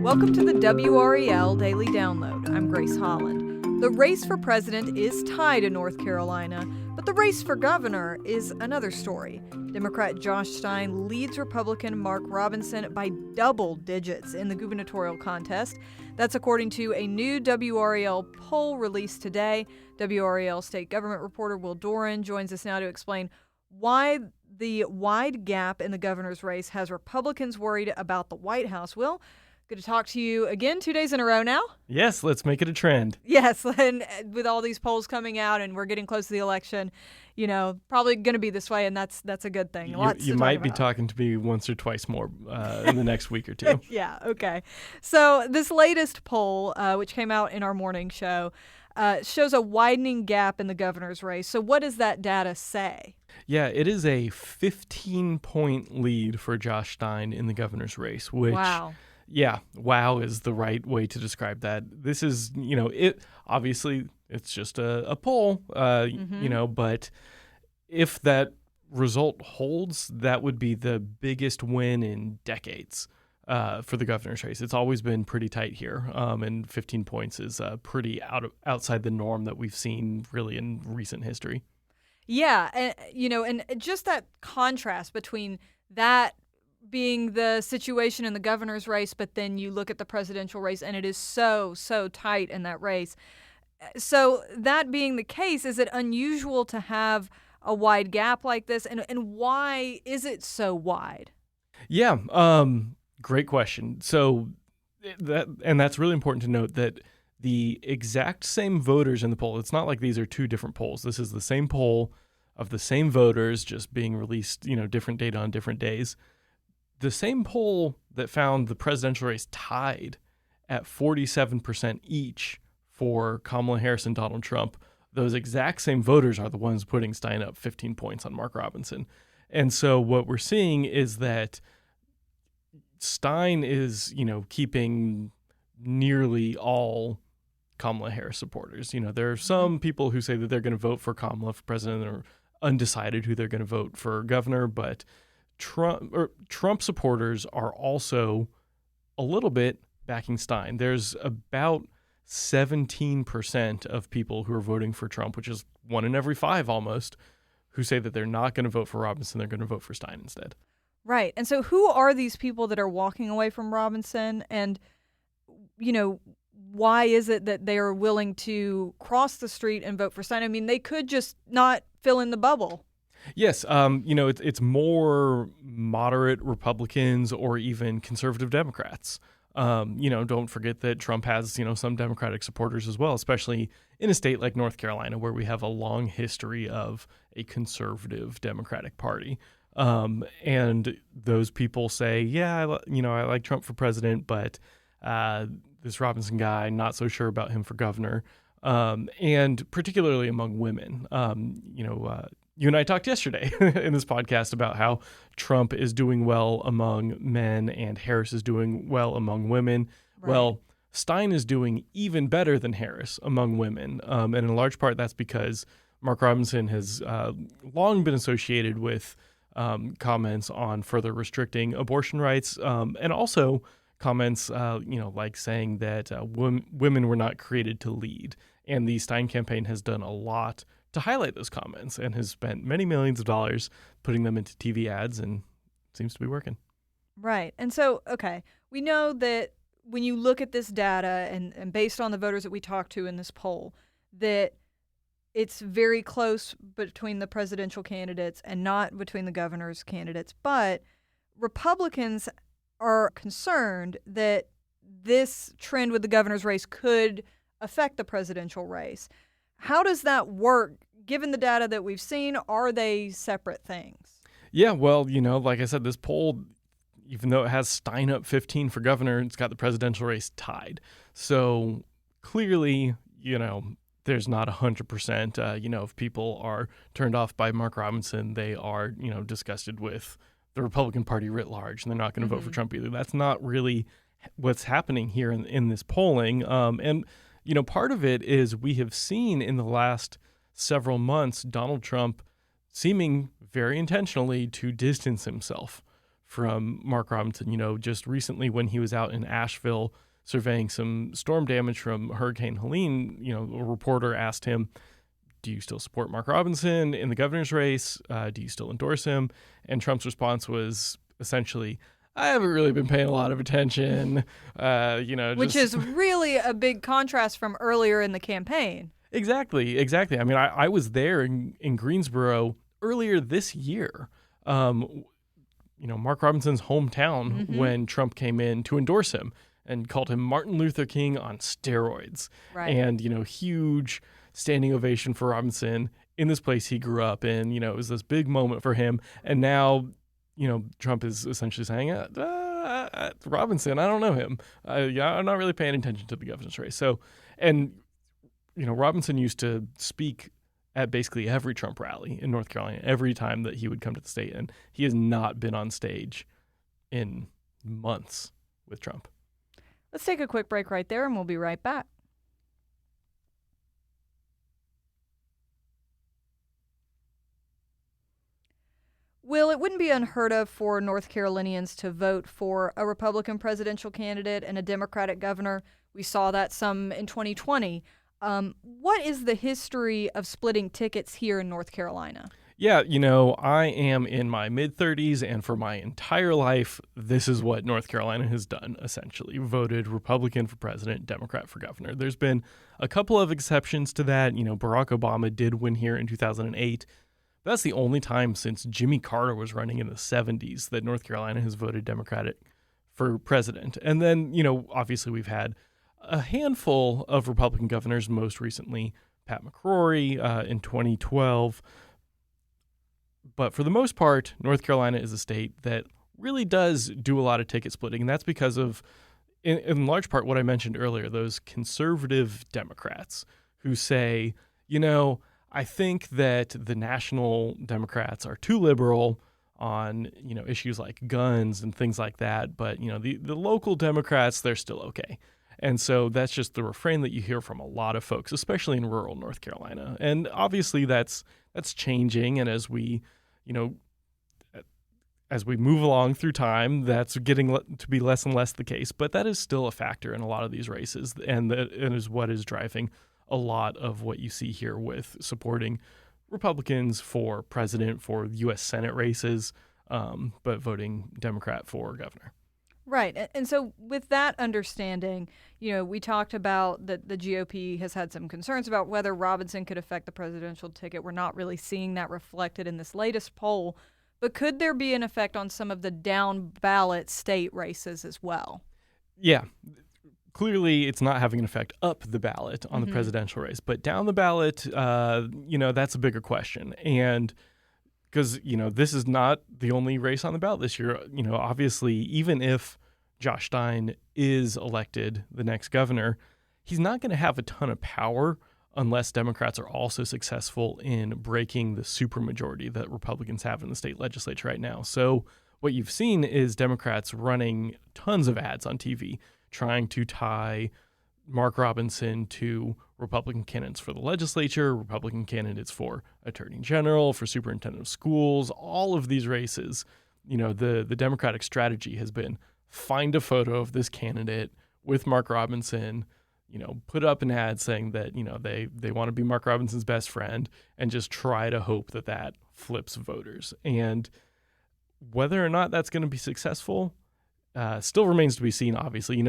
Welcome to the WRAL Daily Download. I'm Grace Holland. The race for president is tied in North Carolina, but the race for governor is another story. Democrat Josh Stein leads Republican Mark Robinson by double digits in the gubernatorial contest. That's according to a new WRAL poll released today. WRAL state government reporter Will Doran joins us now to explain why the wide gap in the governor's race has Republicans worried about the White House. Will, good to talk to you again 2 days in a row now. Yes, let's make it a trend. Yes, and with all these polls coming out and we're getting close to the election, probably going to be this way, and that's a good thing. You might be talking to me once or twice more in the next week or two. Yeah, okay. So this latest poll, which came out in our morning show, shows a widening gap in the governor's race. So what does that data say? Yeah, it is a 15-point lead for Josh Stein in the governor's race, which... Wow. Yeah, wow is the right way to describe that. This is, it obviously it's just a poll, but if that result holds, that would be the biggest win in decades for the governor's race. It's always been pretty tight here, and 15 points is pretty outside the norm that we've seen really in recent history. Yeah, and just that contrast between that being the situation in the governor's race, but then you look at the presidential race and it is so tight in that race. So that being the case, is it unusual to have a wide gap like this? And why is it so wide? Yeah, great question. So that's really important to note that the exact same voters in the poll, it's not like these are two different polls. This is the same poll of the same voters just being released, different data on different days. The same poll that found the presidential race tied at 47% each for Kamala Harris and Donald Trump, those exact same voters are the ones putting Stein up 15 points on Mark Robinson. And so what we're seeing is that Stein is, keeping nearly all Kamala Harris supporters. There are some people who say that they're going to vote for Kamala for president or undecided who they're going to vote for governor, but Trump supporters are also a little bit backing Stein. There's about 17% of people who are voting for Trump, which is 1 in every 5 almost, who say that they're not going to vote for Robinson. They're going to vote for Stein instead. Right. And so who are these people that are walking away from Robinson? And, why is it that they are willing to cross the street and vote for Stein? I mean, they could just not fill in the bubble. Yes, it's more moderate Republicans or even conservative Democrats. Don't forget that Trump has, some Democratic supporters as well, especially in a state like North Carolina, where we have a long history of a conservative Democratic Party. And those people say, yeah, I like Trump for president, but this Robinson guy, not so sure about him for governor. And particularly among women, you and I talked yesterday in this podcast about how Trump is doing well among men and Harris is doing well among women. Right. Well, Stein is doing even better than Harris among women. And in large part, that's because Mark Robinson has long been associated with comments on further restricting abortion rights, and also comments, like saying that women were not created to lead. And the Stein campaign has done a lot to highlight those comments and has spent many millions of dollars putting them into TV ads, and it seems to be working. Right. And so, okay, we know that when you look at this data and based on the voters that we talked to in this poll, that it's very close between the presidential candidates and not between the governor's candidates. But Republicans are concerned that this trend with the governor's race could affect the presidential race. How does that work? Given the data that we've seen, are they separate things? Yeah, well, like I said, this poll, even though it has Stein up 15 for governor, it's got the presidential race tied. So clearly, there's not 100%. If people are turned off by Mark Robinson, they are, disgusted with the Republican Party writ large, and they're not going to vote for Trump either. That's not really what's happening here in this polling. And part of it is we have seen in the last several months Donald Trump seeming very intentionally to distance himself from Mark Robinson. Just recently when he was out in Asheville surveying some storm damage from Hurricane Helene, a reporter asked him, do you still support Mark Robinson in the governor's race? Do you still endorse him? And Trump's response was essentially, I haven't really been paying a lot of attention, Which is really a big contrast from earlier in the campaign. Exactly. I mean, I was there in Greensboro earlier this year, Mark Robinson's hometown, when Trump came in to endorse him and called him Martin Luther King on steroids. Right. And, huge standing ovation for Robinson in this place he grew up in. It was this big moment for him. And now, Trump is essentially saying, Robinson, I don't know him. I'm not really paying attention to the governor's race. So, and, Robinson used to speak at basically every Trump rally in North Carolina, every time that he would come to the state. And he has not been on stage in months with Trump. Let's take a quick break right there, and we'll be right back. Will, it wouldn't be unheard of for North Carolinians to vote for a Republican presidential candidate and a Democratic governor. We saw that some in 2020. What is the history of splitting tickets here in North Carolina? Yeah, I am in my mid-30s, and for my entire life, this is what North Carolina has done, essentially. Voted Republican for president, Democrat for governor. There's been a couple of exceptions to that. Barack Obama did win here in 2008. That's the only time since Jimmy Carter was running in the 70s that North Carolina has voted Democratic for president. And then, obviously we've had a handful of Republican governors, most recently Pat McCrory in 2012. But for the most part, North Carolina is a state that really does do a lot of ticket splitting. And that's because of, in large part, what I mentioned earlier, those conservative Democrats who say, I think that the national Democrats are too liberal on, issues like guns and things like that. But, the local Democrats, they're still okay. And so that's just the refrain that you hear from a lot of folks, especially in rural North Carolina. And obviously that's changing. And as we move along through time, that's getting to be less and less the case. But that is still a factor in a lot of these races, and that is what is driving a lot of what you see here with supporting Republicans for president, for U.S. Senate races, but voting Democrat for governor. Right. And so with that understanding, we talked about that the GOP has had some concerns about whether Robinson could affect the presidential ticket. We're not really seeing that reflected in this latest poll. But could there be an effect on some of the down-ballot state races as well? Yeah. Clearly, it's not having an effect up the ballot on the presidential race. But down the ballot, that's a bigger question. And because, this is not the only race on the ballot this year. Obviously, even if Josh Stein is elected the next governor, he's not going to have a ton of power unless Democrats are also successful in breaking the supermajority that Republicans have in the state legislature right now. So what you've seen is Democrats running tons of ads on TV trying to tie Mark Robinson to Republican candidates for the legislature, Republican candidates for attorney general, for superintendent of schools, all of these races. The Democratic strategy has been find a photo of this candidate with Mark Robinson, put up an ad saying that, they want to be Mark Robinson's best friend, and just try to hope that that flips voters. And whether or not that's going to be successful still remains to be seen, obviously.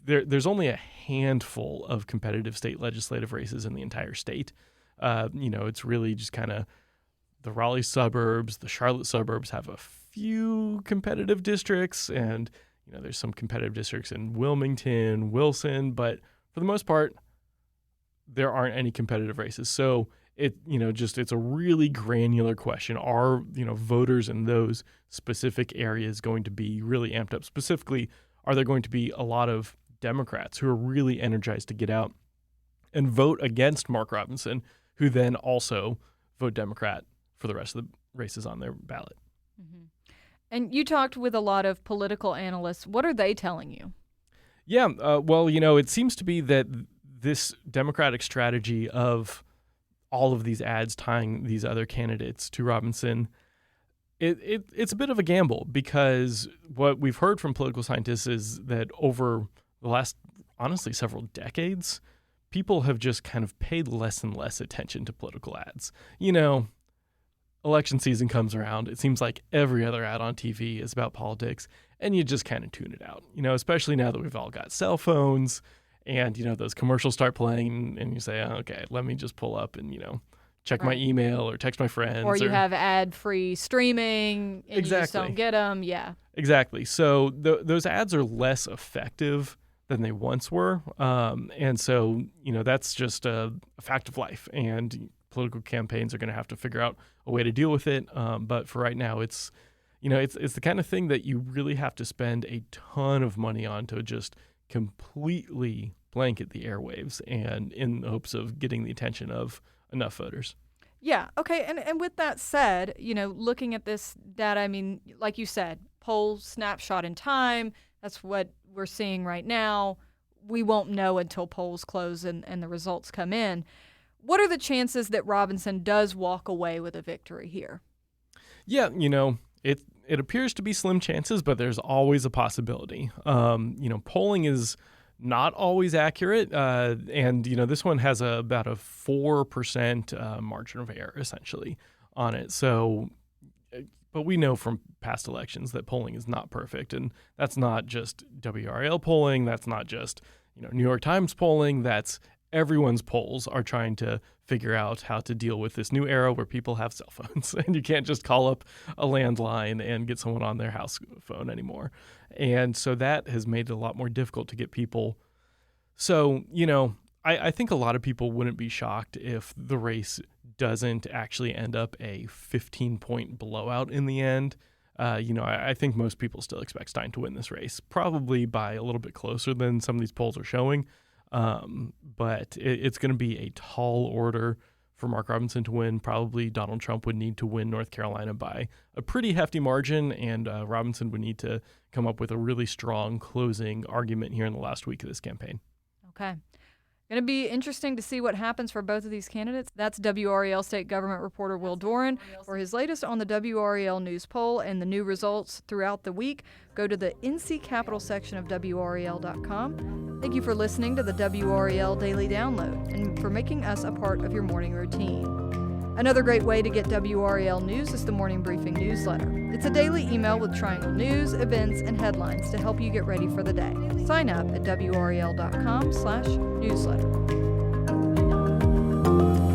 There's only a handful of competitive state legislative races in the entire state. It's really just kind of the Raleigh suburbs, the Charlotte suburbs have a few competitive districts, and, there's some competitive districts in Wilmington, Wilson, but for the most part, there aren't any competitive races. So it's a really granular question. Are, voters in those specific areas going to be really amped up? Specifically, are there going to be a lot of Democrats who are really energized to get out and vote against Mark Robinson, who then also vote Democrat for the rest of the races on their ballot? Mm-hmm. And you talked with a lot of political analysts. What are they telling you? Yeah, it seems to be that this Democratic strategy of all of these ads tying these other candidates to Robinson, It's a bit of a gamble, because what we've heard from political scientists is that over the last, honestly, several decades, people have just kind of paid less and less attention to political ads. Election season comes around. It seems like every other ad on TV is about politics, and you just kind of tune it out, especially now that we've all got cell phones and, those commercials start playing and you say, oh, okay, let me just pull up and, check my email or text my friends. Or you have ad-free streaming and exactly. You just don't get them. Yeah. Exactly. So those ads are less effective than they once were. And so, that's just a fact of life. And political campaigns are going to have to figure out a way to deal with it. But for right now, it's the kind of thing that you really have to spend a ton of money on to just completely blanket the airwaves, and in the hopes of getting the attention of enough voters. Yeah. Okay. And with that said, looking at this data, I mean, like you said, poll snapshot in time, that's what we're seeing right now. We won't know until polls close and the results come in. What are the chances that Robinson does walk away with a victory here? Yeah, it appears to be slim chances, but there's always a possibility. Polling is not always accurate, and this one has about a 4% margin of error essentially on it. So, but we know from past elections that polling is not perfect, and that's not just WRAL polling. That's not just New York Times polling. That's everyone's polls are trying to figure out how to deal with this new era where people have cell phones and you can't just call up a landline and get someone on their house phone anymore. And so that has made it a lot more difficult to get people. So, I think a lot of people wouldn't be shocked if the race doesn't actually end up a 15-point blowout in the end. I think most people still expect Stein to win this race, probably by a little bit closer than some of these polls are showing. But it's going to be a tall order for Mark Robinson to win. Probably Donald Trump would need to win North Carolina by a pretty hefty margin, and Robinson would need to come up with a really strong closing argument here in the last week of this campaign. Okay. Going to be interesting to see what happens for both of these candidates. That's WRAL state government reporter Will Doran. For his latest on the WRAL News Poll and the new results throughout the week, go to the NC Capital section of WRAL.com. Thank you for listening to the WRAL Daily Download and for making us a part of your morning routine. Another great way to get WRAL news is the Morning Briefing newsletter. It's a daily email with Triangle news, events, and headlines to help you get ready for the day. Sign up at WRAL.com/newsletter.